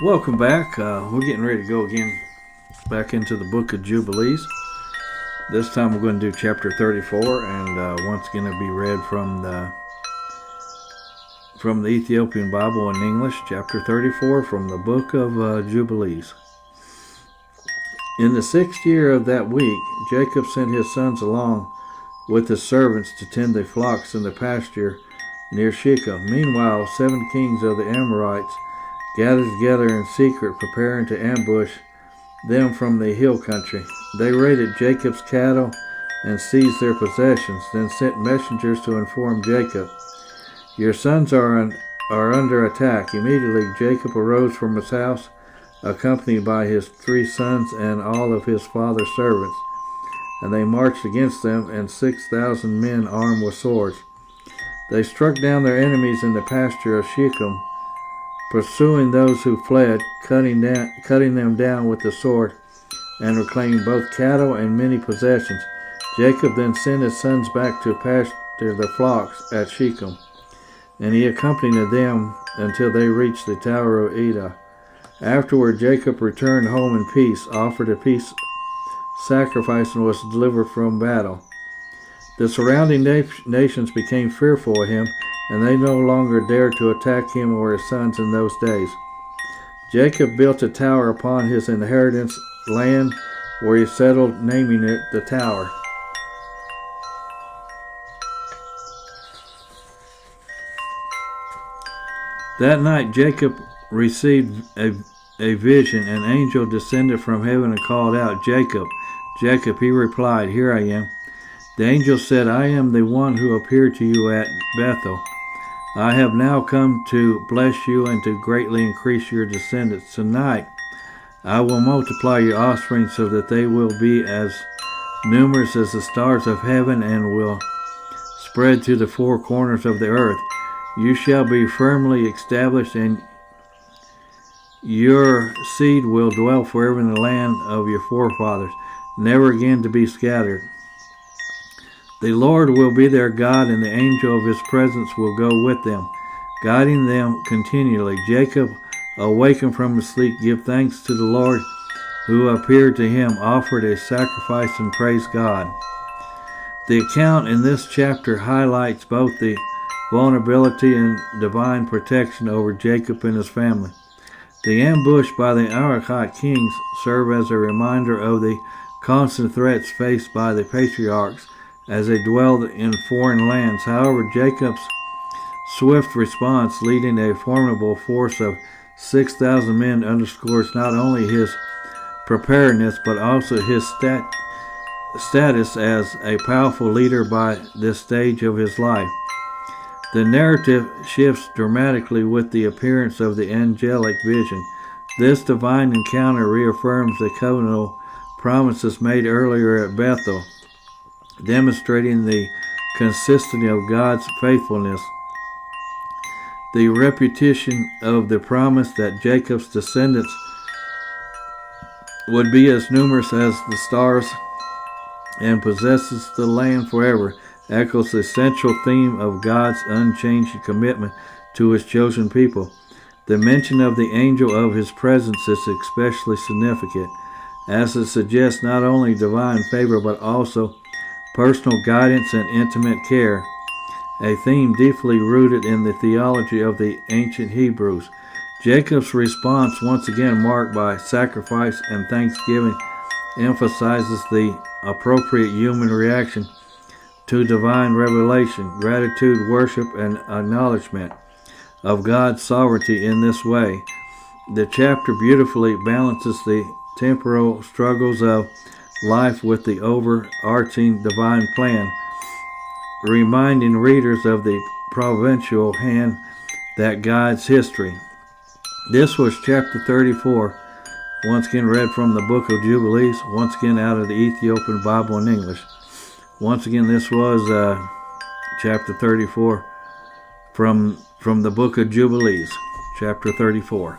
Welcome back. We're getting ready to go again back into the book of Jubilees. This time we're going to do chapter 34, and once again it'll be read from the Ethiopian Bible in English, chapter 34 from the book of Jubilees. In the 6th year of that week, Jacob sent his sons along with his servants to tend the flocks in the pasture near Shechem. Meanwhile, 7 kings of the Amorites gathered together in secret, preparing to ambush them from the hill country. They raided Jacob's cattle and seized their possessions, then sent messengers to inform Jacob, "Your sons are under attack." Immediately Jacob arose from his house, accompanied by his 3 sons and all of his father's servants, and they marched against them, and 6,000 men armed with swords. They struck down their enemies in the pasture of Shechem, pursuing those who fled, cutting them down with the sword, and reclaiming both cattle and many possessions. Jacob then sent his sons back to pasture the flocks at Shechem, and he accompanied them until they reached the tower of Edah. Afterward, Jacob returned home in peace, offered a peace sacrifice, and was delivered from battle. The surrounding nations became fearful of him, and they no longer dared to attack him or his sons in those days. Jacob built a tower upon his inheritance land, where he settled, naming it the Tower. That night Jacob received a vision. An angel descended from heaven and called out, "Jacob, Jacob." He replied, "Here I am." The angel said, "I am the one who appeared to you at Bethel. I have now come to bless you and to greatly increase your descendants. Tonight I will multiply your offspring so that they will be as numerous as the stars of heaven and will spread to the 4 corners of the earth. You shall be firmly established, and your seed will dwell forever in the land of your forefathers, never again to be scattered. The Lord will be their God, and the angel of his presence will go with them, guiding them continually." Jacob awakened from his sleep, gave thanks to the Lord who appeared to him, offered a sacrifice, and praised God. The account in this chapter highlights both the vulnerability and divine protection over Jacob and his family. The ambush by the Amalekite kings serve as a reminder of the constant threats faced by the patriarchs as they dwelled in foreign lands. However, Jacob's swift response, leading a formidable force of 6,000 men, underscores not only his preparedness but also his status as a powerful leader by this stage of his life. The narrative shifts dramatically with the appearance of the angelic vision. This divine encounter reaffirms the covenantal promises made earlier at Bethel, demonstrating the consistency of God's faithfulness. The repetition of the promise that Jacob's descendants would be as numerous as the stars and possesses the land forever echoes the central theme of God's unchanging commitment to his chosen people. The mention of the angel of his presence is especially significant, as it suggests not only divine favor but also personal guidance and intimate care, a theme deeply rooted in the theology of the ancient Hebrews. Jacob's response, once again marked by sacrifice and thanksgiving, emphasizes the appropriate human reaction to divine revelation, gratitude, worship, and acknowledgement of God's sovereignty. In this way, the chapter beautifully balances the temporal struggles of life with the overarching divine plan, reminding readers of the providential hand that guides history. This was chapter 34, once again read from the book of Jubilees, once again out of the Ethiopian Bible in English. Once again, this was chapter 34 from the book of Jubilees, chapter 34.